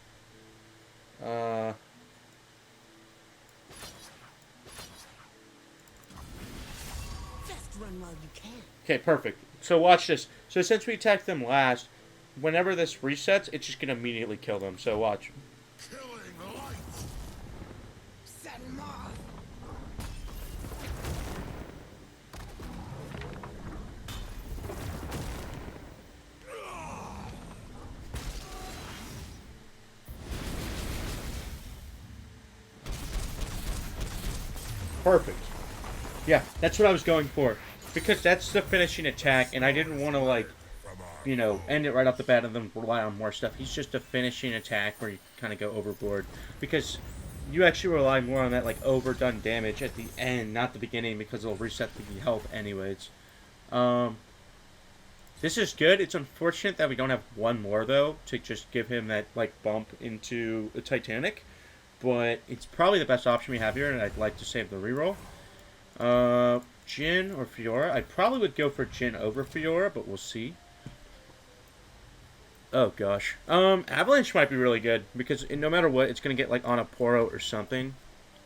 Just run while you can. Okay, perfect. So watch this. So since we attacked them last, whenever this resets, it's just going to immediately kill them. So watch. Killing light. Set him off. Perfect. Yeah, that's what I was going for. Because that's the finishing attack, and I didn't want to, like, you know, end it right off the bat and then rely on more stuff. He's just a finishing attack where you kind of go overboard. Because you actually rely more on that, like, overdone damage at the end, not the beginning, because it'll reset the health anyways. This is good. It's unfortunate that we don't have one more, though, to just give him that, like, bump into a Titanic. But it's probably the best option we have here, and I'd like to save the reroll. Jhin or Fiora? I probably would go for Jhin over Fiora, but we'll see. Oh, gosh. Avalanche might be really good, because no matter what, it's going to get, like, on a Poro or something.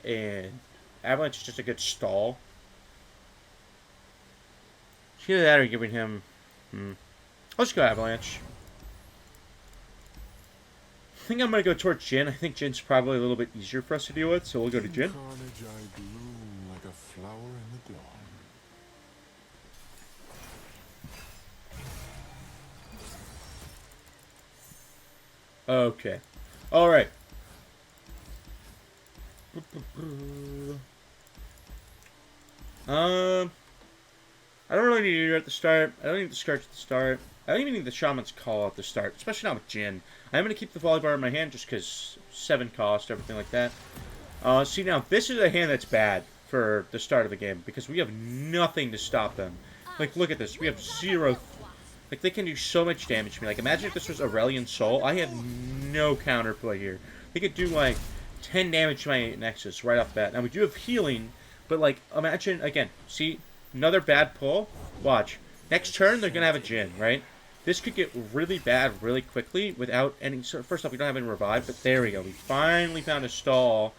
And Avalanche is just a good stall. Either that or giving him... Let's go Avalanche. I think I'm going to go towards Jhin. I think Jin's probably a little bit easier for us to deal with, so we'll go to Jhin. Carnage, I bloom like a flower in the dawn. Okay. Alright. I I don't really need to do it at the start. I don't need the Scourge at the start. I don't even need the Shaman's Call at the start, especially not with Jhin. I'm going to keep the Volleybar in my hand just because 7 cost, everything like that. See, now, this is a hand that's bad for the start of the game because we have nothing to stop them. Like, look at this. We have 0... Like, they can do so much damage to me. Like, imagine if this was Aurelion Sol. I have no counterplay here. They could do, like, 10 damage to my Nexus right off the bat. Now, we do have healing, but, like, imagine, again, see, another bad pull. Watch. Next turn, they're going to have a Jhin, right? This could get really bad really quickly without any... So first off, we don't have any revive, but there we go. We finally found a stall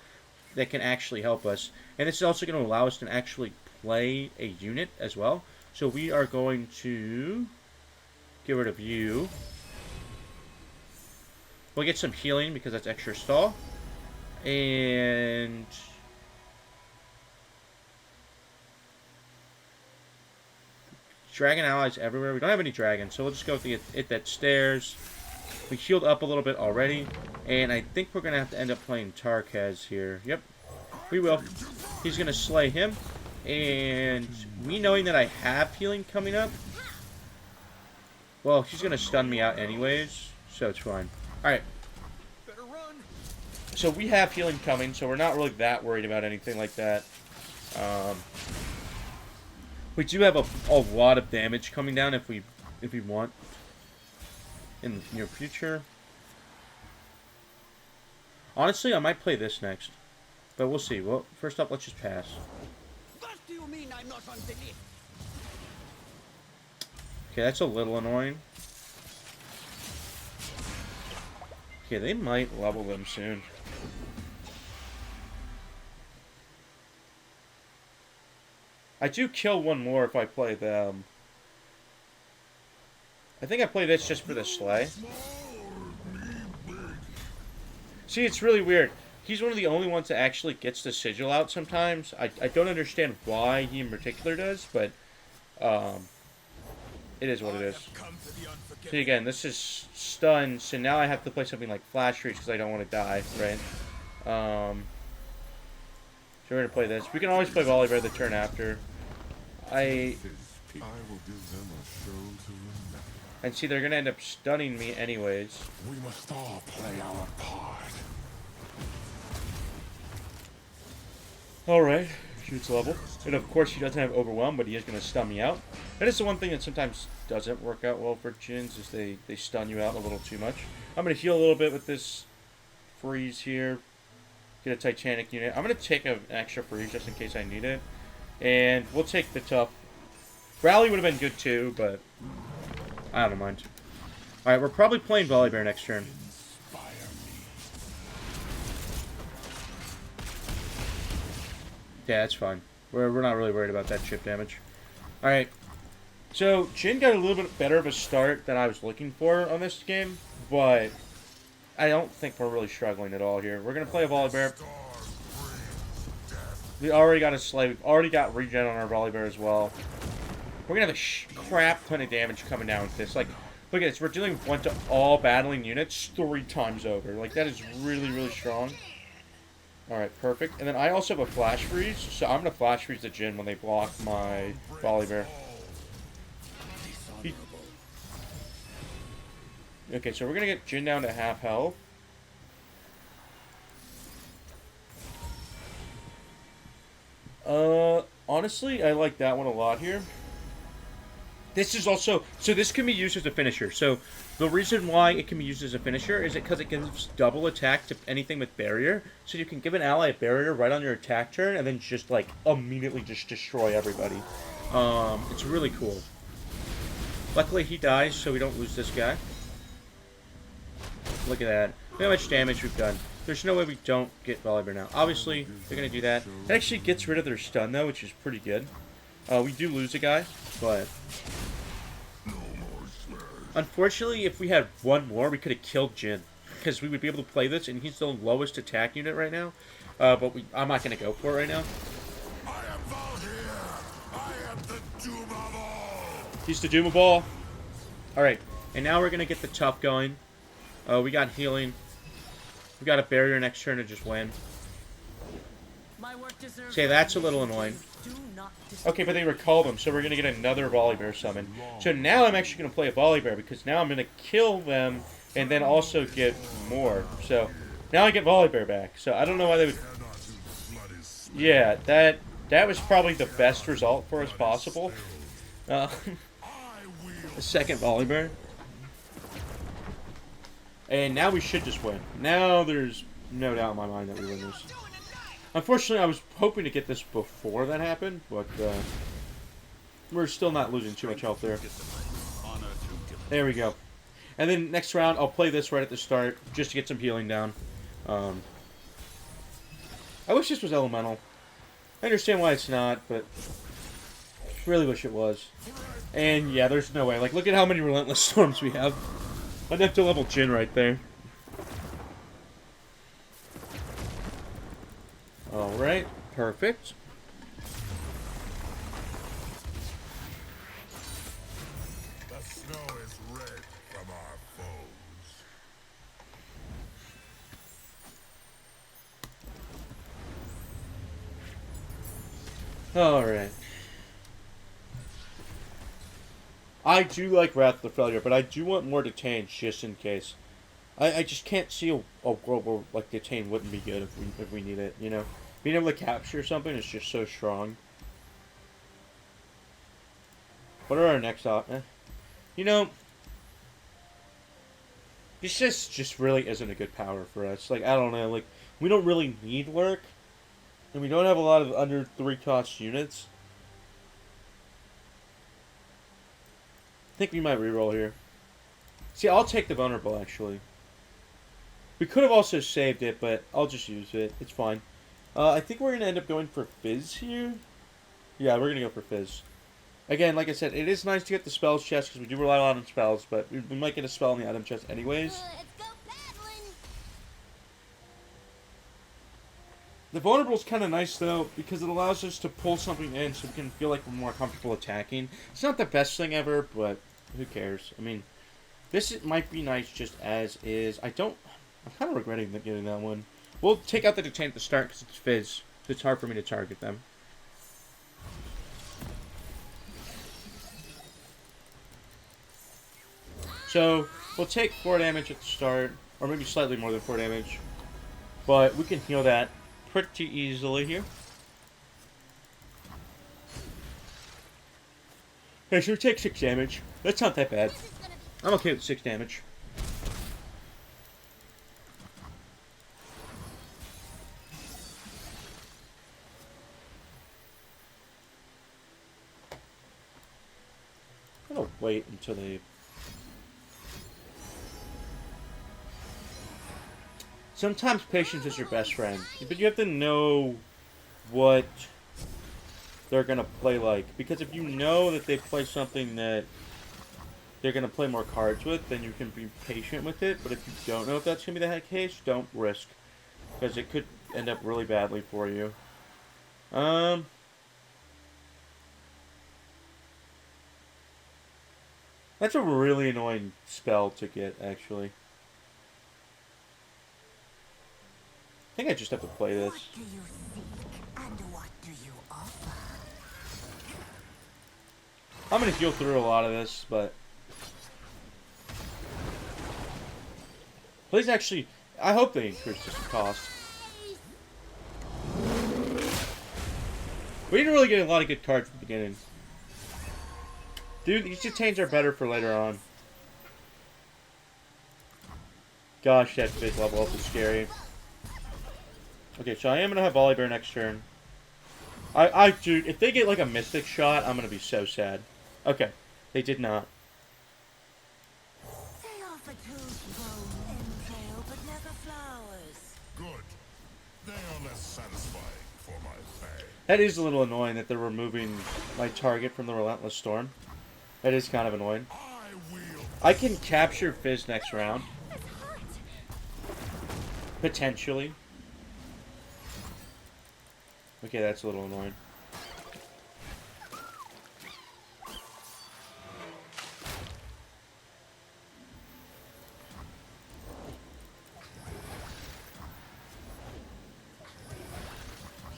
that can actually help us. And this is also going to allow us to actually play a unit as well. So we are going to get rid of you. We'll get some healing because that's extra stall. And... Dragon allies everywhere. We don't have any dragons, so we'll just go with the it that stares. We healed up a little bit already, and I think we're going to have to end up playing Tarkaz here. Yep, we will. He's going to slay him, and me knowing that I have healing coming up, well, he's going to stun me out anyways, so it's fine. Alright. So we have healing coming, so we're not really that worried about anything like that. We do have a lot of damage coming down if we want in the near future. Honestly, I might play this next, but we'll see. Well, first up, let's just pass. What do you mean I'm not on the list? Okay, that's a little annoying. Okay, they might level them soon. I do kill one more if I play them. I think I play this just for the slay. See, it's really weird. He's one of the only ones that actually gets the sigil out sometimes. I don't understand why he in particular does, but it is what it is. See, again, this is stun, so now I have to play something like Flash Freeze because I don't want to die, right? So we're going to play this. We can always play Volibear the turn after. I will give them a show to remember. And see, they're going to end up stunning me anyways. We must all play our part. Alright, shoots level. And of course he doesn't have Overwhelm, but he is going to stun me out. That is the one thing that sometimes doesn't work out well for Jins, is they stun you out a little too much. I'm going to heal a little bit with this freeze here. Get a Titanic unit. I'm going to take an extra freeze just in case I need it. And we'll take the tough. Rally would have been good too, but I don't mind. Alright, we're probably playing Volibear next turn. Yeah, that's fine. We're not really worried about that chip damage. Alright. So, Jhin got a little bit better of a start than I was looking for on this game, but I don't think we're really struggling at all here. We're going to play a Volibear. We already got a Slay. We've already got regen on our Volibear as well. We're going to have a crap ton of damage coming down with this. Like, look at this. We're dealing with 1 to all battling units 3 times over. Like, that is really, really strong. Alright, perfect. And then I also have a Flash Freeze, so I'm going to Flash Freeze the Jhin when they block my Volibear. Okay, so we're going to get Jhin down to half health. Honestly, I like that one a lot here. This is also... So this can be used as a finisher. So the reason why it can be used as a finisher is because it gives double attack to anything with barrier. So you can give an ally a barrier right on your attack turn and then just, like, immediately just destroy everybody. It's really cool. Luckily, he dies, so we don't lose this guy. Look at that. Look how much damage we've done. There's no way we don't get Volibear now. Obviously, they're going to do that. It actually gets rid of their stun, though, which is pretty good. We do lose a guy, but... Unfortunately, if we had one more, we could have killed Jhin. Because we would be able to play this, and he's the lowest attack unit right now. But I'm not going to go for it right now. I am Valhyr. I am the doom of all. He's the doom of all. Alright, and now we're going to get the tough going. We got healing. We got a barrier next turn to just win. My work deserves Say, that's a little annoying. Do not Okay, but they recall them, so we're going to get another Volibear summon. So now I'm actually going to play a Volibear, because now I'm going to kill them, and then also get more. So, now I get Volibear back. So, I don't know why they would... Yeah, that was probably the best result for us possible. The second Volibear. And now we should just win. Now there's no doubt in my mind that we win this. Unfortunately, I was hoping to get this before that happened, but we're still not losing too much health there. There we go. And then next round, I'll play this right at the start, just to get some healing down. I wish this was elemental. I understand why it's not, but really wish it was. And yeah, there's no way. Like, look at how many Relentless Storms we have. I'd have to level Jin right there. Alright, perfect. The snow is red from our foes. Alright. I do like Wrath of the Failure, but I do want more Detained just in case. I just can't see a world where like Detained wouldn't be good if we need it, you know? Being able to capture something is just so strong. What are our next You know, this just really isn't a good power for us. Like, I don't know, like, we don't really need Lurk. And we don't have a lot of under 3 cost units. I think we might reroll here. See, I'll take the Vulnerable, actually. We could have also saved it, but I'll just use it. It's fine. I think we're going to end up going for Fizz here. Yeah, we're going to go for Fizz. Again, like I said, it is nice to get the spells chest, because we do rely a lot on spells, but we might get a spell in the item chest anyways. Let's go paddling. The Vulnerable is kind of nice, though, because it allows us to pull something in so we can feel like we're more comfortable attacking. It's not the best thing ever, but who cares? I mean, this might be nice just as is. I'm kind of regretting getting that one. We'll take out the Detain at the start because it's Fizz. It's hard for me to target them. So, we'll take 4 damage at the start, or maybe slightly more than 4 damage. But we can heal that pretty easily here. Okay, so we take 6 damage. That's not that bad. I'm okay with 6 damage. I'm gonna wait until they... Sometimes patience is your best friend, but you have to know what they're going to play like. Because if you know that they play something that they're going to play more cards with, then you can be patient with it. But if you don't know if that's going to be the case, don't risk. Because it could end up really badly for you. That's a really annoying spell to get, actually. I think I just have to play this. What do you seek and what do you offer? I'm going to heal through a lot of this, but... Please actually... I hope they increase this cost. We didn't really get a lot of good cards at the beginning. Dude, these Detains are better for later on. Gosh, that big level up is scary. Okay, so I am going to have Volibear next turn. Dude, if they get like a Mystic shot, I'm going to be so sad. Okay, they did not. They offer tooth, bone, entrail, but never flowers. Good. They are less satisfying for my pay. That is a little annoying that they're removing my target from the Relentless Storm. That is kind of annoying. I can capture Fizz next round. Potentially. Okay, that's a little annoying.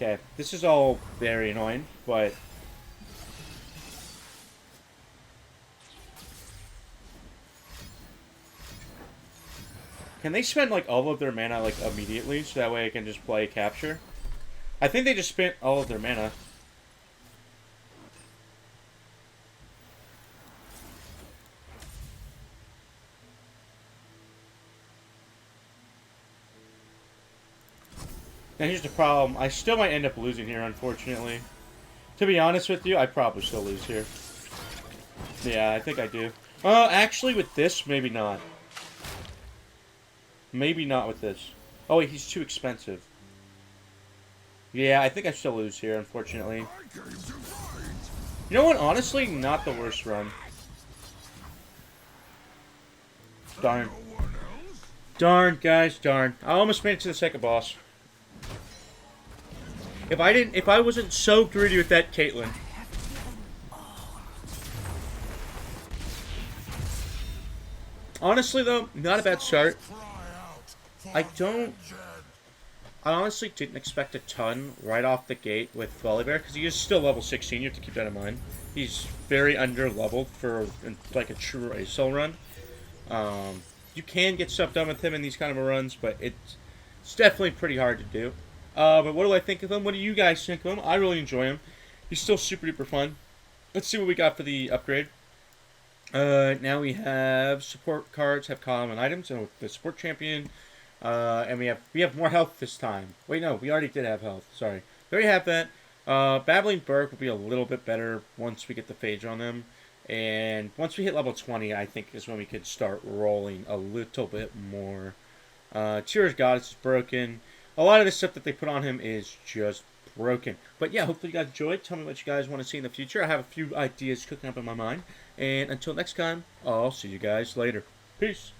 Okay, this is all very annoying, but... Can they spend, like, all of their mana, like, immediately, so that way I can just play capture? I think they just spent all of their mana. Now here's the problem. I still might end up losing here, unfortunately. To be honest with you, I probably still lose here. Yeah, I think I do. Actually, with this, maybe not. Maybe not with this. Oh, wait, he's too expensive. Yeah, I think I still lose here, unfortunately. You know what? Honestly, not the worst run. Darn. Darn, guys, darn. I almost made it to the second boss. If I wasn't so greedy with that Caitlyn. Honestly, though, not a bad start. I honestly didn't expect a ton right off the gate with Volibear, because he is still level 16, you have to keep that in mind. He's very under-leveled for, like, a true ASL run. You can get stuff done with him in these kind of runs, but it's definitely pretty hard to do. But what do I think of him? What do you guys think of him? I really enjoy him. He's still super duper fun. Let's see what we got for the upgrade. Now we have support cards, have common items, and the support champion. And we have more health this time. Wait, no, we already did have health. Sorry. We already have that. Babbling Burke will be a little bit better once we get the phage on them. And once we hit level 20, I think is when we could start rolling a little bit more. Tears Goddess is broken. A lot of the stuff that they put on him is just broken. But yeah, hopefully you guys enjoyed. Tell me what you guys want to see in the future. I have a few ideas cooking up in my mind. And until next time, I'll see you guys later. Peace.